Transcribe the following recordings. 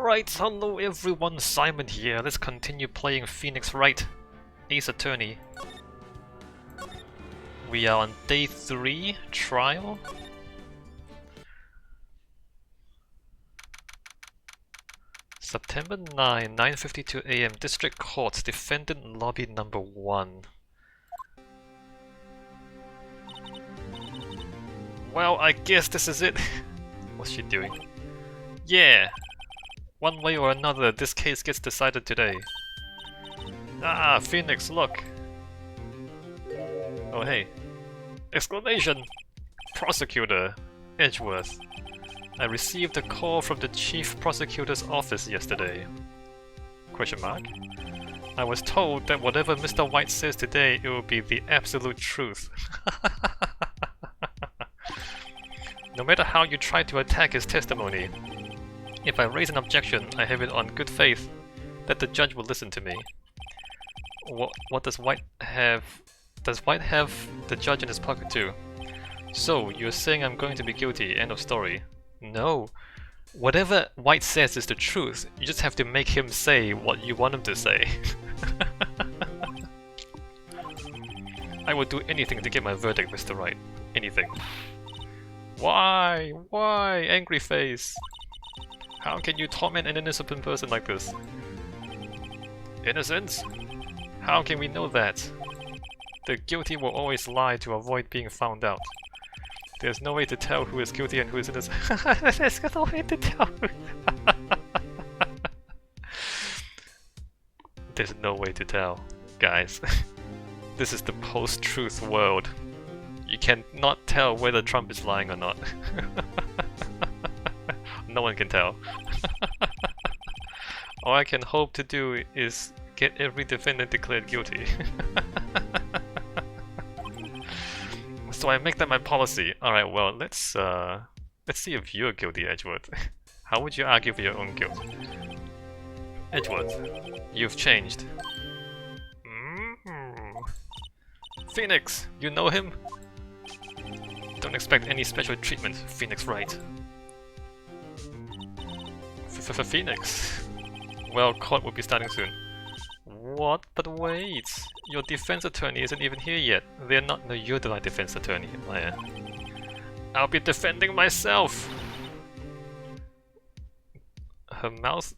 Alright, hello everyone, Simon here. Let's continue playing Phoenix Wright, Ace Attorney. We are on day 3, trial. September 9, 9:52 AM, District Court, Defendant Lobby number 1. Well, I guess this is it. What's she doing? Yeah! One way or another, this case gets decided today. Ah, Phoenix, look! Oh hey. Exclamation! Prosecutor, Edgeworth. I received a call from the Chief Prosecutor's office yesterday. Question mark? I was told that whatever Mr. White says today, it will be the absolute truth. No matter how you try to attack his testimony, if I raise an objection, I have it on good faith that the judge will listen to me. What does White have? Does White have the judge in his pocket too? So, you're saying I'm going to be guilty, end of story. No. Whatever White says is the truth, you just have to make him say what you want him to say. I would do anything to get my verdict, Mr. Wright. Anything. Why? Why? Angry face. How can you torment an innocent person like this? Innocence? How can we know that? The guilty will always lie to avoid being found out. There's no way to tell who is guilty and who is innocent. There's no way to tell. There's no way to tell, guys. This is the post-truth world. You cannot tell whether Trump is lying or not. No one can tell. All I can hope to do is get every defendant declared guilty. So I make that my policy. Alright, well, let's see if you're guilty, Edgeworth. How would you argue for your own guilt? Edgeworth, you've changed. Phoenix, you know him? Don't expect any special treatment, Phoenix Wright. Phoenix? Well, court will be starting soon. What? But wait! Your defense attorney isn't even here yet. They're not. No, you're the defense attorney, Maya. I'll be defending myself! Her mouth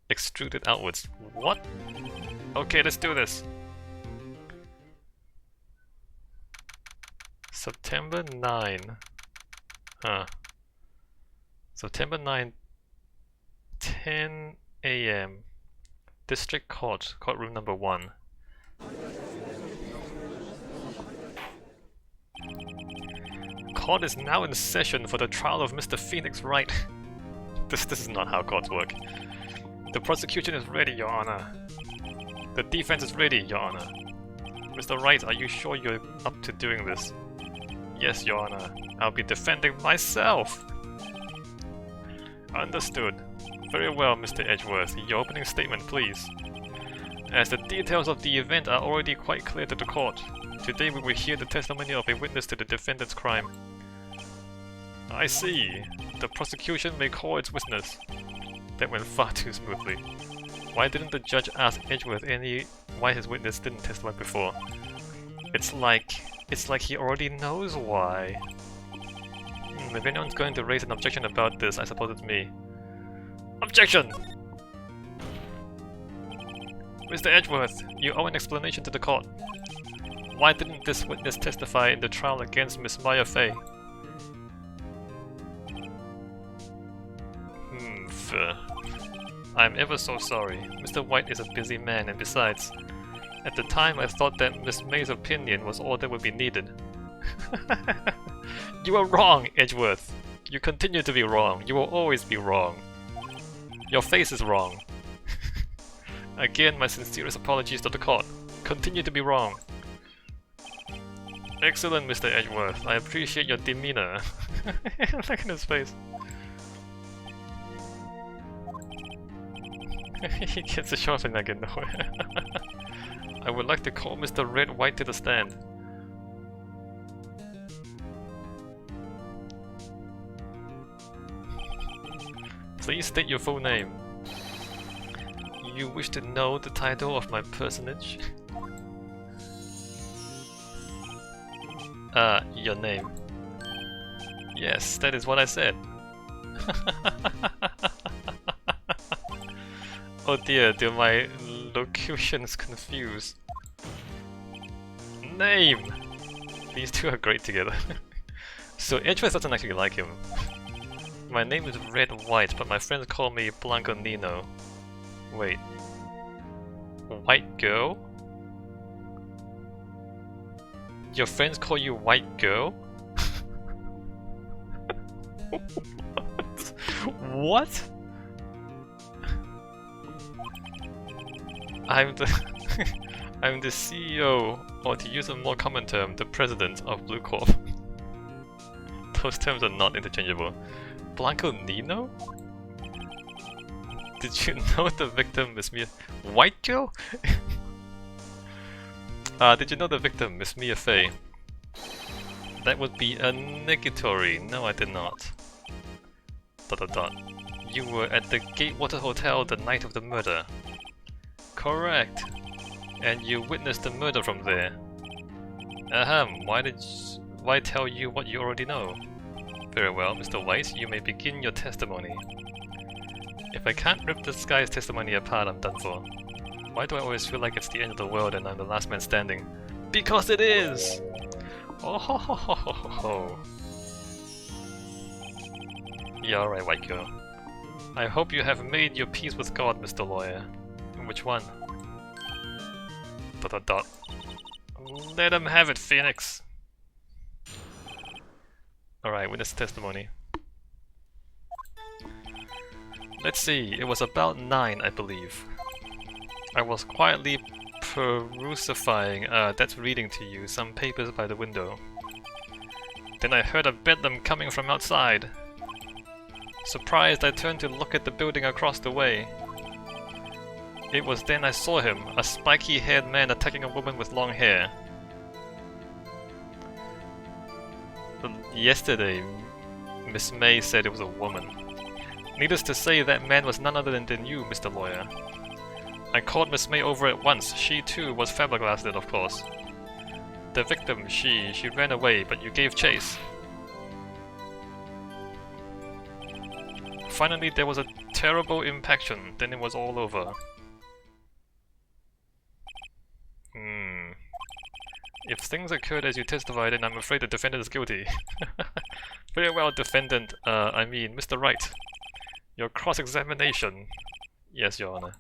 extruded outwards. What? Okay, let's do this. September 9. Huh. September 9, 10 AM. District Court, courtroom number 1. Court is now in session for the trial of Mr. Phoenix Wright. This is not how courts work. The prosecution is ready, Your Honor. The defense is ready, Your Honor. Mr. Wright, are you sure you're up to doing this? Yes, Your Honor. I'll be defending myself. Understood. Very well, Mr. Edgeworth. Your opening statement, please. As the details of the event are already quite clear to the court, today we will hear the testimony of a witness to the defendant's crime. I see. The prosecution may call its witness. That went far too smoothly. Why didn't the judge ask Edgeworth why his witness didn't testify before? It's like he already knows why. If anyone's going to raise an objection about this, I suppose it's me. Objection! Mr. Edgeworth, you owe an explanation to the court. Why didn't this witness testify in the trial against Miss Maya Fey? I'm ever so sorry. Mr. White is a busy man, and besides, at the time I thought that Miss May's opinion was all that would be needed. You are wrong, Edgeworth. You continue to be wrong. You will always be wrong. Your face is wrong. Again, my sincerest apologies to the court. Continue to be wrong. Excellent, Mr. Edgeworth. I appreciate your demeanor. Look at his face. He gets a shot and I get nowhere. I would like to call Mr. Red White to the stand. Please state your full name. You wish to know the title of my personage? Your name. Yes, that is what I said. Oh dear, do my locutions confuse? Name! These two are great together. So Edgeworth doesn't actually like him. My name is Wright, but my friends call me Blanco Nino. Wait. White girl? Your friends call you white girl? What? I'm the I'm the CEO, or to use a more common term, the president of Blue Corp. Those terms are not interchangeable. Blanco Nino? Did you know the victim is Mia... White girl? Did you know the victim is Mia Fey? That would be a negatory. No, I did not. ... You were at the Gatewater Hotel the night of the murder. Correct. And you witnessed the murder from there. Ahem, why tell you what you already know? Very well, Mr. White, you may begin your testimony. If I can't rip this guy's testimony apart, I'm done for. Why do I always feel like it's the end of the world and I'm the last man standing? Because it is! Oh ho ho ho ho ho ho. Yeah, alright, white girl. I hope you have made your peace with God, Mr. Lawyer. Which one? ... Let him have it, Phoenix! Alright, witness testimony. Let's see, it was about 9, I believe. I was quietly that's reading to you, some papers by the window. Then I heard a bedlam coming from outside. Surprised, I turned to look at the building across the way. It was then I saw him, a spiky-haired man attacking a woman with long hair. Yesterday, Miss May said it was a woman. Needless to say, that man was none other than you, Mr. Lawyer. I called Miss May over at once. She too was flabbergasted, of course. The victim, she ran away, but you gave chase. Finally, there was a terrible impaction, then it was all over. If things occurred as you testified, then I'm afraid the defendant is guilty. Very well, defendant. I mean, Mr. Wright. Your cross-examination. Yes, Your Honor.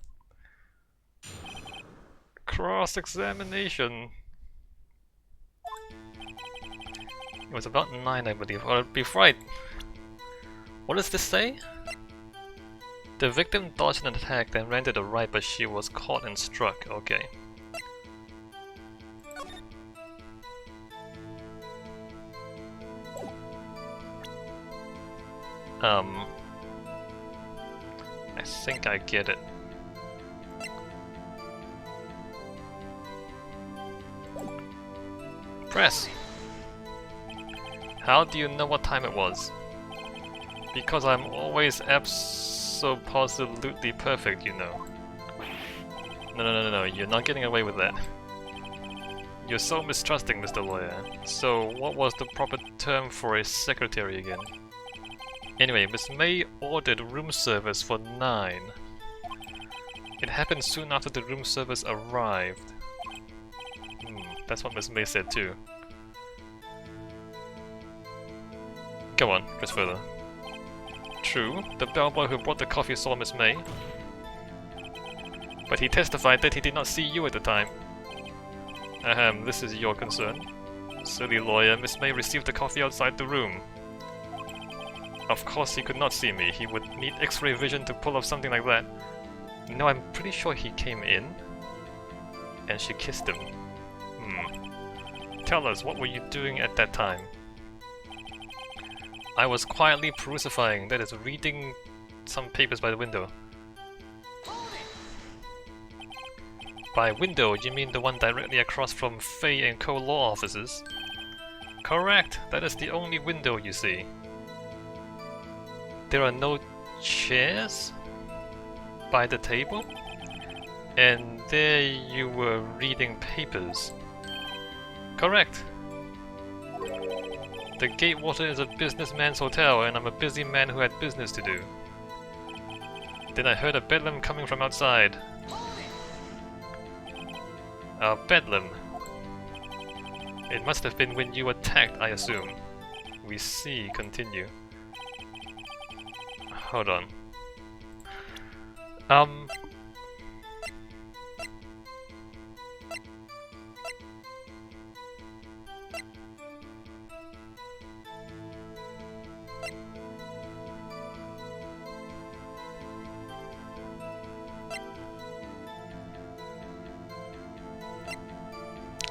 Cross-examination. It was about 9, I believe. Or before I... What does this say? The victim dodged an attack, then ran to the right, but she was caught and struck. Okay. I think I get it. Press! How do you know what time it was? Because I'm always absolutely perfect, you know. No, you're not getting away with that. You're so mistrusting, Mr. Lawyer. So, what was the proper term for a secretary again? Anyway, Miss May ordered room service for 9. It happened soon after the room service arrived. That's what Miss May said too. Go on, press further. True, the bellboy who brought the coffee saw Miss May. But he testified that he did not see you at the time. Ahem, this is your concern. Silly lawyer, Miss May received the coffee outside the room. Of course he could not see me. He would need X-ray vision to pull off something like that. No, I'm pretty sure he came in and she kissed him. Tell us, what were you doing at that time? I was quietly perusifying, that is, reading some papers by the window. By window, you mean the one directly across from Fay and Co. law offices? Correct, that is the only window you see. There are no chairs by the table, and there you were reading papers. Correct. The Gatewater is a businessman's hotel, and I'm a busy man who had business to do. Then I heard a bedlam coming from outside. A bedlam. It must have been when you attacked, I assume. We see. Continue. Hold on.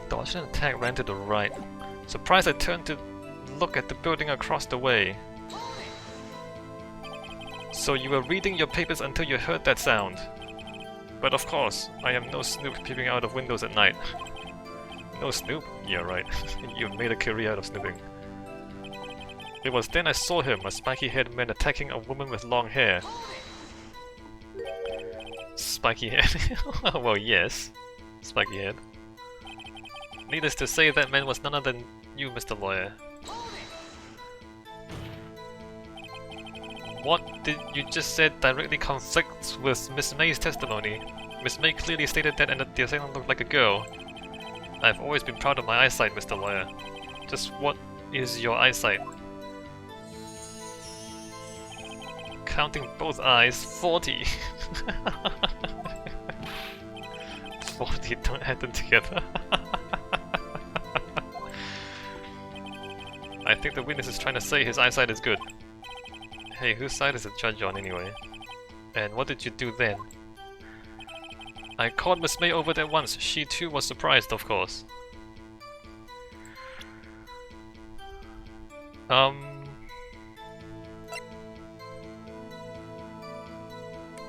Dodged an attack, ran to the right. Surprised, I turned to look at the building across the way. So you were reading your papers until you heard that sound. But of course, I am no snoop peeping out of windows at night. No snoop? Yeah, right. You've made a career out of snooping. It was then I saw him, a spiky-haired man attacking a woman with long hair. Spiky-haired? Well, yes. Spiky-haired. Needless to say, that man was none other than you, Mr. Lawyer. What did you just said directly conflicts with Miss May's testimony. Miss May clearly stated that and that the assailant looked like a girl. I've always been proud of my eyesight, Mr. Lawyer. Just what is your eyesight? Counting both eyes, 40. 40, don't add them together. I think the witness is trying to say his eyesight is good. Hey, whose side is the judge on anyway? And what did you do then? I called Miss May over there once. She too was surprised, of course.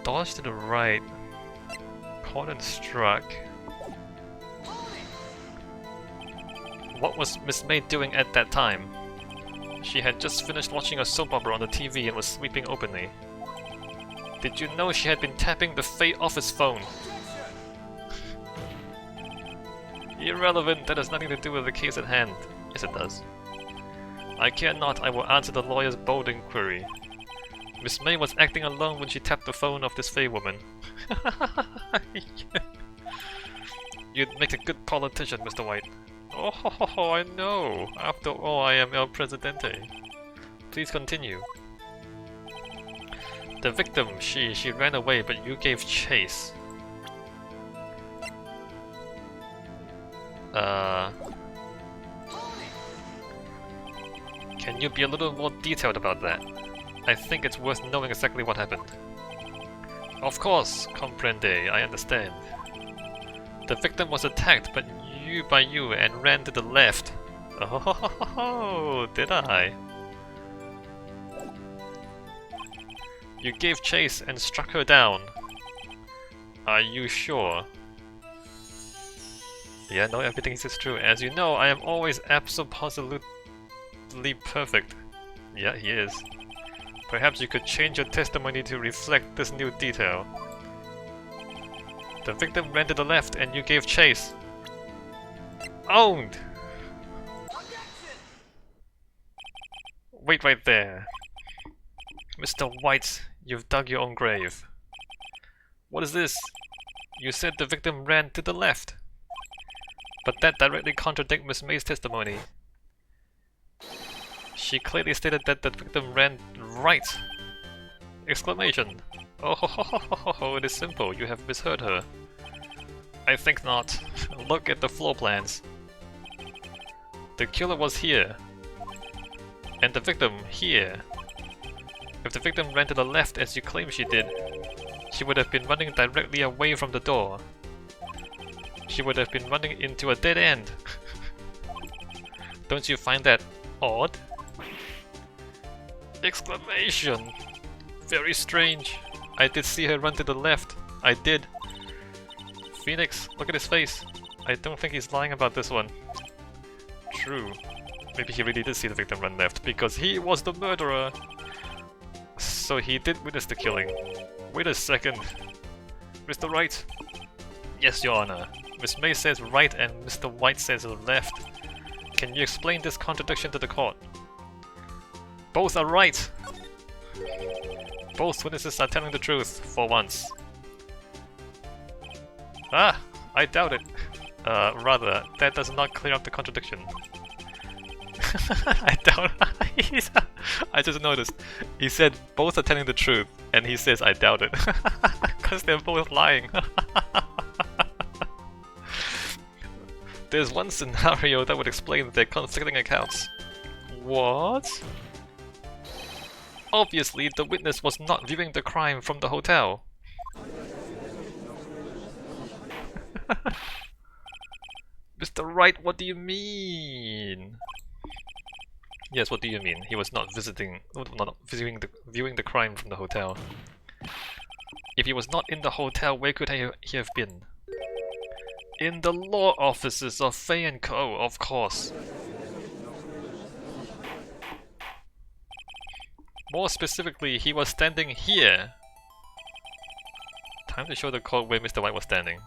Dodge to the right. Caught and struck. What was Miss May doing at that time? She had just finished watching a soap opera on the TV and was sleeping openly. Did you know she had been tapping the Fate office phone? Irrelevant, that has nothing to do with the case at hand. Yes, it does. I care not, I will answer the lawyer's bold inquiry. Miss May was acting alone when she tapped the phone of this Fey woman. You'd make a good politician, Mr. White. Oh, I know. After all, I am El Presidente. Please continue. The victim, she ran away, but you gave chase. Can you be a little more detailed about that? I think it's worth knowing exactly what happened. Of course, comprende, I understand. The victim was attacked by you and ran to the left. Oh, did I? You gave chase and struck her down. Are you sure? Yeah, no, everything is true. As you know, I am always absolutely perfect. Yeah, he is. Perhaps you could change your testimony to reflect this new detail. The victim ran to the left and you gave chase. Owned! Wait right there. Mr. White, you've dug your own grave. What is this? You said the victim ran to the left. But that directly contradicts Miss May's testimony. She clearly stated that the victim ran right! Exclamation! Oh, it is simple, you have misheard her. I think not. Look at the floor plans. The killer was here. And the victim here. If the victim ran to the left as you claim she did, she would have been running directly away from the door. She would have been running into a dead end. Don't you find that odd? Exclamation! Very strange. I did see her run to the left. I did. Phoenix, look at his face. I don't think he's lying about this one. True. Maybe he really did see the victim run left, because he was the murderer. So he did witness the killing. Wait a second. Mr. Wright? Yes, Your Honor. Miss May says right and Mr. White says left. Can you explain this contradiction to the court? Both are right! Both witnesses are telling the truth, for once. Ah! I doubt it. Rather, that does not clear up the contradiction. I doubt it. I just noticed. He said both are telling the truth, and he says I doubt it. Because they're both lying. There's one scenario that would explain their conflicting accounts. What? Obviously, the witness was not viewing the crime from the hotel. Mr. Wright, what do you mean? Yes, what do you mean? He was not viewing the crime from the hotel. If he was not in the hotel, where could he have been? In the law offices of Fay & Co., of course. More specifically, he was standing here. Time to show the court where Mr. White was standing.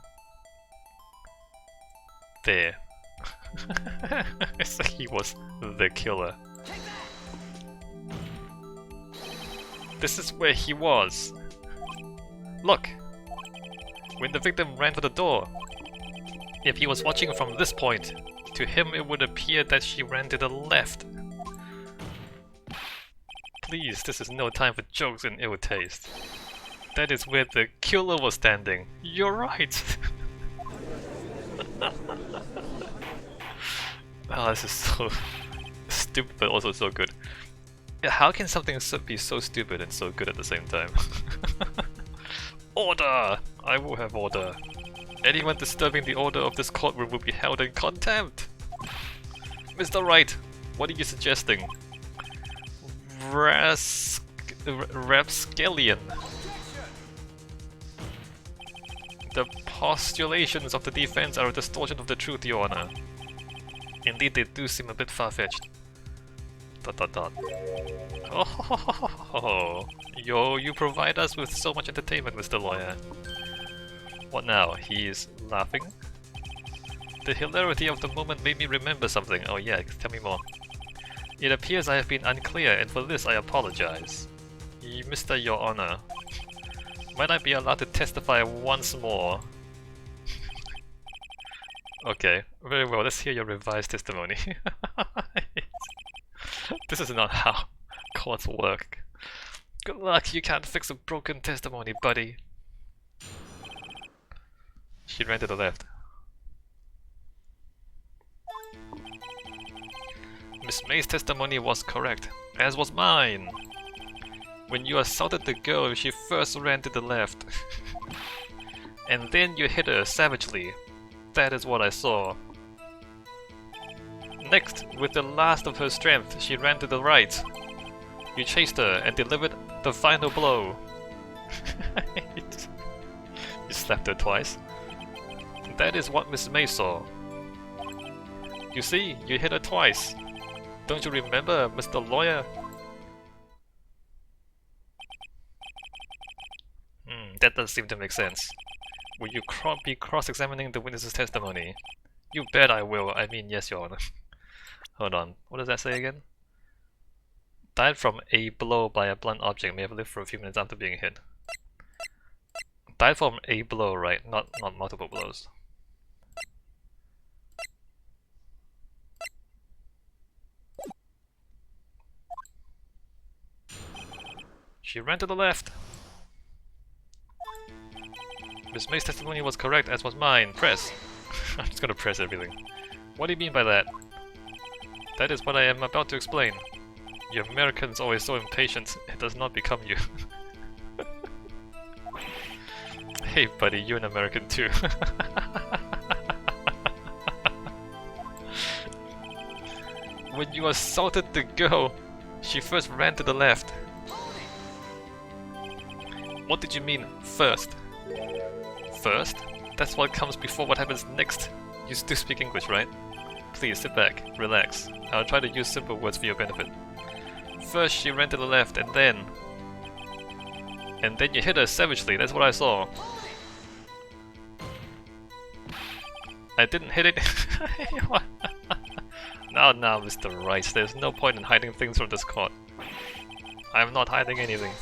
There. So he was the killer. This is where he was. Look! When the victim ran for the door. If he was watching from this point, to him it would appear that she ran to the left. Please, this is no time for jokes and ill taste. That is where the killer was standing. You're right! Oh, this is so stupid but also so good. How can something be so stupid and so good at the same time? Order! I will have order. Anyone disturbing the order of this courtroom will be held in contempt! Mr. Wright, what are you suggesting? Rapscallion. The postulations of the defense are a distortion of the truth, Your Honor. Indeed, they do seem a bit far-fetched. ... Oh, you provide us with so much entertainment, Mr. Lawyer. What now? He's laughing? The hilarity of the moment made me remember something. Oh yeah, tell me more. It appears I have been unclear, and for this I apologize. Mr. Your Honor, might I be allowed to testify once more? Okay, very well, let's hear your revised testimony. This is not how courts work. Good luck, you can't fix a broken testimony, buddy. She ran to the left. Miss May's testimony was correct, as was mine. When you assaulted the girl, she first ran to the left. And then you hit her savagely. That is what I saw. Next, with the last of her strength, she ran to the right. You chased her and delivered the final blow. You slapped her twice. That is what Miss May saw. You see, you hit her twice. Don't you remember, Mr. Lawyer? That does seem to make sense. Will you be cross-examining the witness's testimony? You bet I will. I mean, yes, Your Honor. Hold on. What does that say again? Died from a blow by a blunt object. May have lived for a few minutes after being hit. Died from a blow, right? Not multiple blows. She ran to the left. Miss May's testimony was correct, as was mine. Press. I'm just gonna press everything. What do you mean by that? That is what I am about to explain. You Americans always so impatient. It does not become you. Hey buddy, you're an American too. When you assaulted the girl, she first ran to the left. What did you mean, first? First? That's what comes before what happens next. You still speak English, right? Please sit back, relax. I'll try to use simple words for your benefit. First she ran to the left and then... And then you hit her savagely, that's what I saw. I didn't hit it. No, Mr. Wright, there's no point in hiding things from this court. I'm not hiding anything.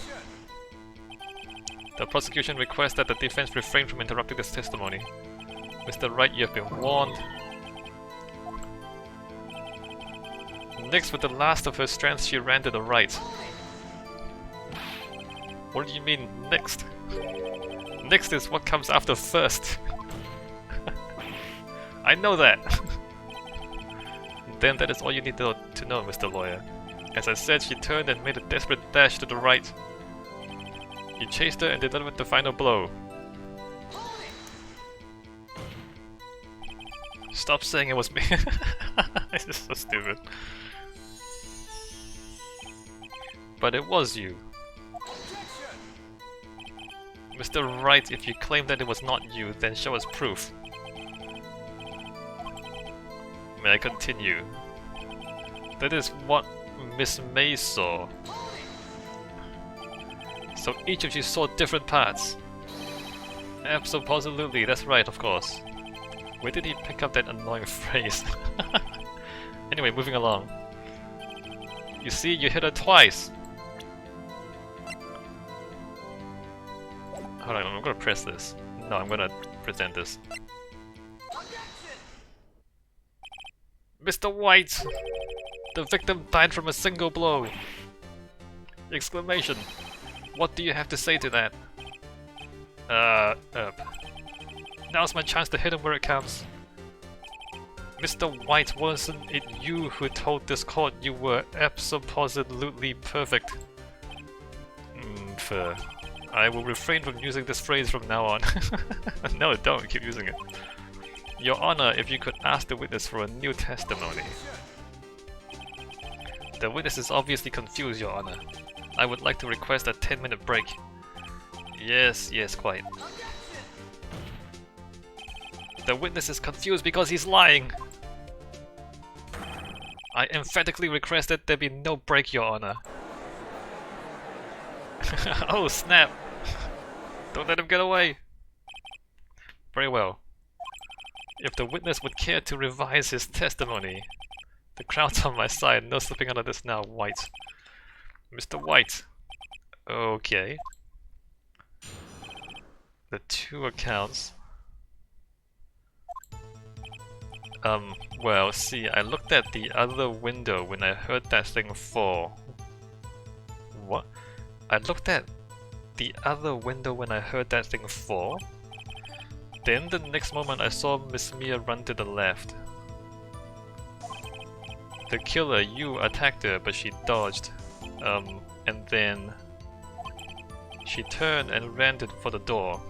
The prosecution requests that the defense refrain from interrupting this testimony. Mr. Wright, you have been warned. Next, with the last of her strength, she ran to the right. What do you mean, next? Next is what comes after first. I know that! Then that is all you need to know, Mr. Lawyer. As I said, she turned and made a desperate dash to the right. You chased her and delivered the final blow. Stop saying it was me. This is so stupid. But it was you. Mr. Wright, if you claim that it was not you, then show us proof. May I continue? That is what Miss May saw. So each of you saw different parts. Absolutely, that's right, of course. Where did he pick up that annoying phrase? Anyway, moving along. You see, you hit her twice. Hold on, I'm gonna press this. No, I'm gonna present this. Mr. White! The victim died from a single blow! Exclamation! What do you have to say to that? Now's my chance to hit him where it counts. Mr. White, wasn't it you who told this court you were absolutely perfect? Fair. I will refrain from using this phrase from now on. No, don't keep using it. Your Honor, if you could ask the witness for a new testimony. The witness is obviously confused, Your Honor. I would like to request a 10-minute break. Yes, quite. The witness is confused because he's lying. I emphatically request that there be no break, Your Honor. Oh, snap! Don't let him get away! Very well. If the witness would care to revise his testimony, the crowd's on my side. No slipping out of this now, White. Mr. White. Okay. The two accounts. Well, see, I looked at the other window when I heard that thing fall. What? I looked at the other window when I heard that thing fall? Then the next moment I saw Miss Mia run to the left. The killer, you attacked her, but she dodged. And then she turned and ran for the door.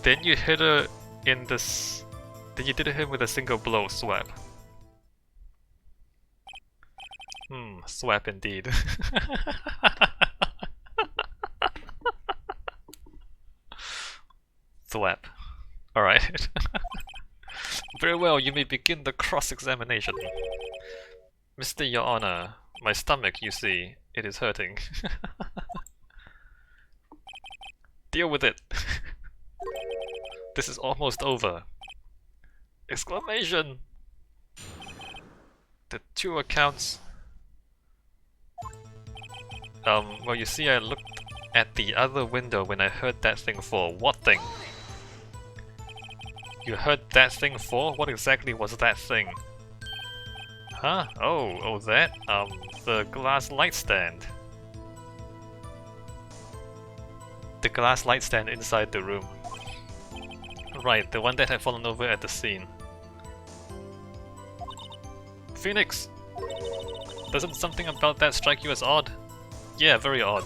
Then you hit her in this. Then you did hit with a single blow swap. Swap indeed. Swap. Alright. Very well, you may begin the cross-examination. Mr. Your Honor, my stomach, you see, it is hurting. Deal with it. This is almost over. Exclamation! The two accounts. Well, you see, I looked at the other window when I heard that thing fall. What thing? You heard that thing fall? What exactly was that thing? Huh? Oh, that? The glass light stand. The glass light stand inside the room. Right, the one that had fallen over at the scene. Phoenix! Doesn't something about that strike you as odd? Yeah, very odd.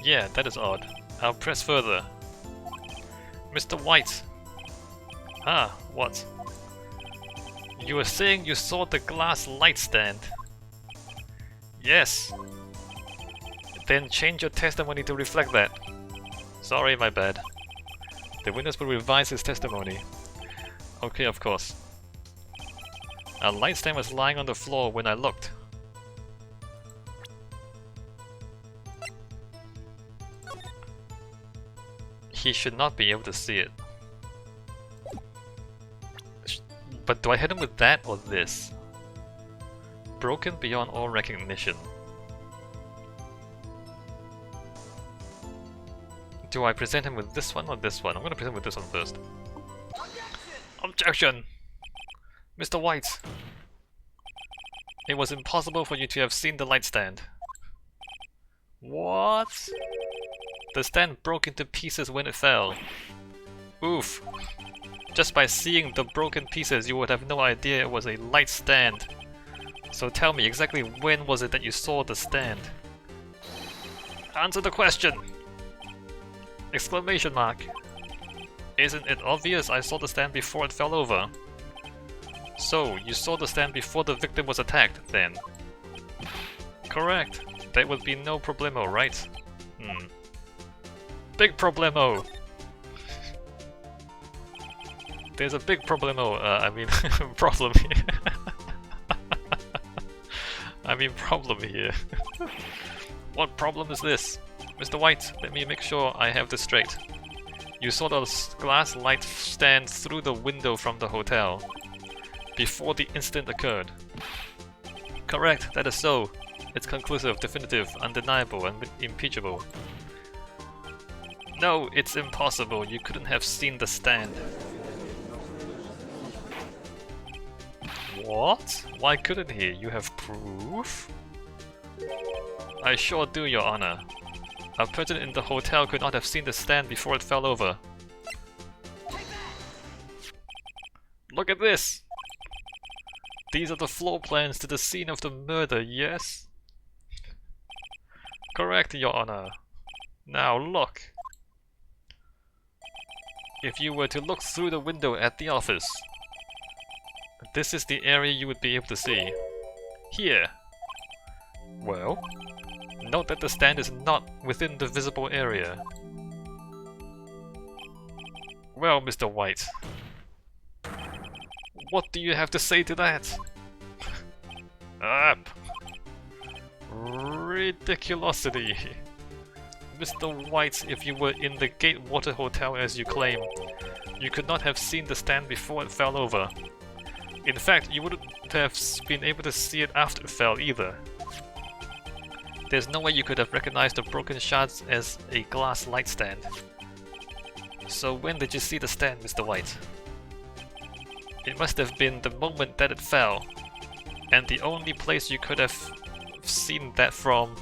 Yeah, that is odd. I'll press further. Mr. White! Ah, what? You were saying you saw the glass light stand? Yes. Then change your testimony to reflect that. Sorry, my bad. The witness will revise his testimony. Okay, of course. A light stand was lying on the floor when I looked. he should not be able to see it. But do I hit him with that or this? Broken beyond all recognition. Do I present him with this one or this one? I'm gonna present him with this one first. Objection! Mr. White! It was impossible for you to have seen the light stand. What? The stand broke into pieces when it fell. Oof. Just by seeing the broken pieces, you would have no idea it was a light stand. So tell me, exactly when was it that you saw the stand? Answer the question! Exclamation mark. Isn't it obvious I saw the stand before it fell over? So, you saw the stand before the victim was attacked, then? Correct. That would be no problemo, right? Big problemo! There's a big problemo, problem here. Problem here. What problem is this? Mr. White, let me make sure I have this straight. You saw the glass light stand through the window from the hotel before the incident occurred. Correct, that is so. It's conclusive, definitive, undeniable, and impeachable. No, it's impossible. You couldn't have seen the stand. What? Why couldn't he? You have proof? I sure do, Your Honor. A person in the hotel could not have seen the stand before it fell over. Look at this! These are the floor plans to the scene of the murder, yes? Correct, Your Honor. Now look. If you were to look through the window at the office, this is the area you would be able to see. Here. Well, note that the stand is not within the visible area. Well, Mr. White, what do you have to say to that? Up! Ridiculosity! Mr. White, if you were in the Gatewater Hotel as you claim, you could not have seen the stand before it fell over. In fact, you wouldn't have been able to see it after it fell either. There's no way you could have recognized the broken shards as a glass light stand. So when did you see the stand, Mr. White? It must have been the moment that it fell, and the only place you could have seen that from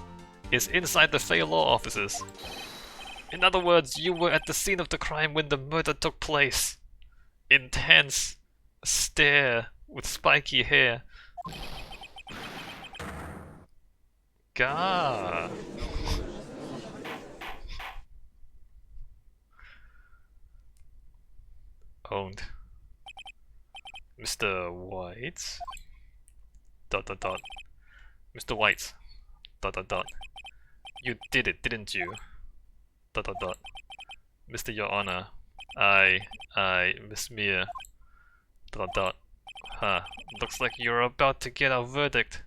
is inside the Fey Law offices. In other words, you were at the scene of the crime when the murder took place. Intense stare with spiky hair. Gah. Owned. Mr. White. ... Mr. White. ... You did it, didn't you? ... Mr. Your Honor. Miss Mia. ... Huh. Looks like you're about to get a verdict.